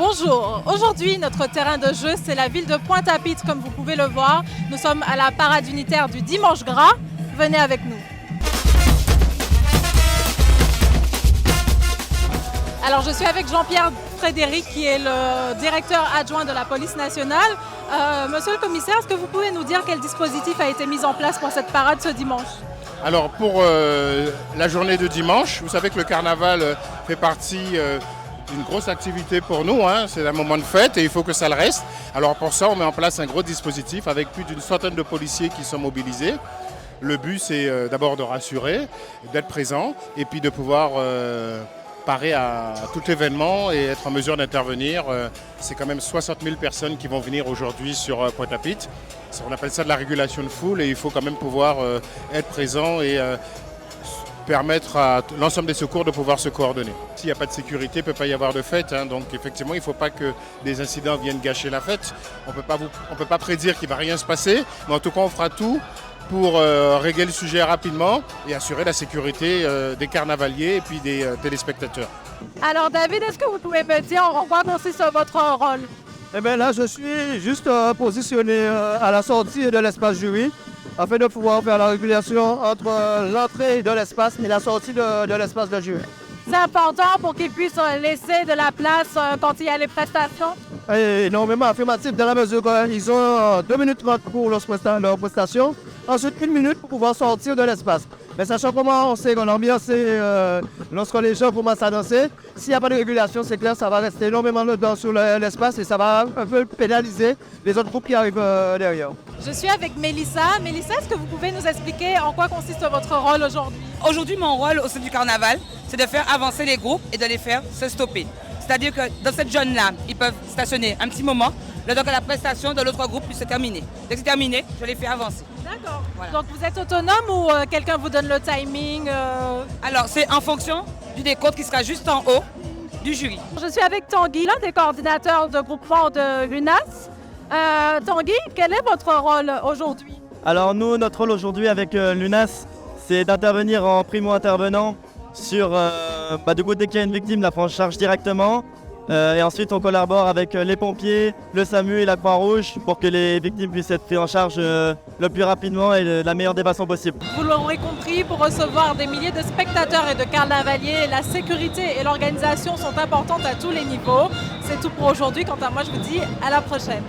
Bonjour, aujourd'hui notre terrain de jeu c'est la ville de Pointe-à-Pitre comme vous pouvez le voir. Nous sommes à la parade unitaire du Dimanche Gras, venez avec nous. Alors je suis avec Jean-Pierre Frédéric qui est le directeur adjoint de la police nationale. Monsieur le commissaire, est-ce que vous pouvez nous dire quel dispositif a été mis en place pour cette parade ce dimanche? Alors pour la journée de dimanche, vous savez que le carnaval fait partie d'une grosse activité pour nous, hein. C'est un moment de fête et il faut que ça le reste. Alors pour ça, on met en place un gros dispositif avec plus d'une centaine de policiers qui sont mobilisés. Le but, c'est d'abord de rassurer, d'être présent et puis de pouvoir parer à tout événement et être en mesure d'intervenir. C'est quand même 60 000 personnes qui vont venir aujourd'hui sur Pointe-à-Pitre. On appelle ça de la régulation de foule et il faut quand même pouvoir être présent et permettre à l'ensemble des secours de pouvoir se coordonner. S'il n'y a pas de sécurité, il ne peut pas y avoir de fête, hein. Donc effectivement, il ne faut pas que des incidents viennent gâcher la fête. On ne peut pas prédire qu'il ne va rien se passer, mais en tout cas, on fera tout pour régler le sujet rapidement et assurer la sécurité des carnavaliers et puis des téléspectateurs. Alors David, est-ce que vous pouvez me dire en quoi consiste votre rôle? Eh bien là, je suis juste positionné à la sortie de l'espace jury afin de pouvoir faire la régulation entre l'entrée de l'espace et la sortie de l'espace de jury. C'est important pour qu'ils puissent laisser de la place quand il y a les prestations? Et énormément affirmatif dans la mesure qu'ils ont 2 minutes 30 pour leur prestation, ensuite 1 minute pour pouvoir sortir de l'espace. Mais sachant comment on sait qu'on ambiance lorsque les gens commencent à danser, s'il n'y a pas de régulation, c'est clair, ça va rester énormément de temps sur l'espace et ça va un peu pénaliser les autres groupes qui arrivent derrière. Je suis avec Mélissa. Mélissa, est-ce que vous pouvez nous expliquer en quoi consiste votre rôle aujourd'hui? Aujourd'hui, mon rôle au sein du carnaval, c'est de faire avancer les groupes et de les faire se stopper. C'est-à-dire que dans cette zone-là, ils peuvent stationner un petit moment, le temps que la prestation de l'autre groupe puisse se terminer. Dès que c'est terminé, je les fais avancer. D'accord. Voilà. Donc vous êtes autonome ou quelqu'un vous donne le timing Alors, c'est en fonction du décompte qui sera juste en haut du jury. Je suis avec Tanguy, l'un des coordinateurs de groupement de l'UNAS. Tanguy, quel est votre rôle aujourd'hui? Alors nous, notre rôle aujourd'hui avec l'UNAS, c'est d'intervenir en primo-intervenant sur, du coup, dès qu'il y a une victime, la prendre en charge directement. Et ensuite, on collabore avec les pompiers, le SAMU et la Croix-Rouge pour que les victimes puissent être prises en charge le plus rapidement et de la meilleure des façons possibles. Vous l'aurez compris, pour recevoir des milliers de spectateurs et de carnavaliers, la sécurité et l'organisation sont importantes à tous les niveaux. C'est tout pour aujourd'hui. Quant à moi, je vous dis à la prochaine.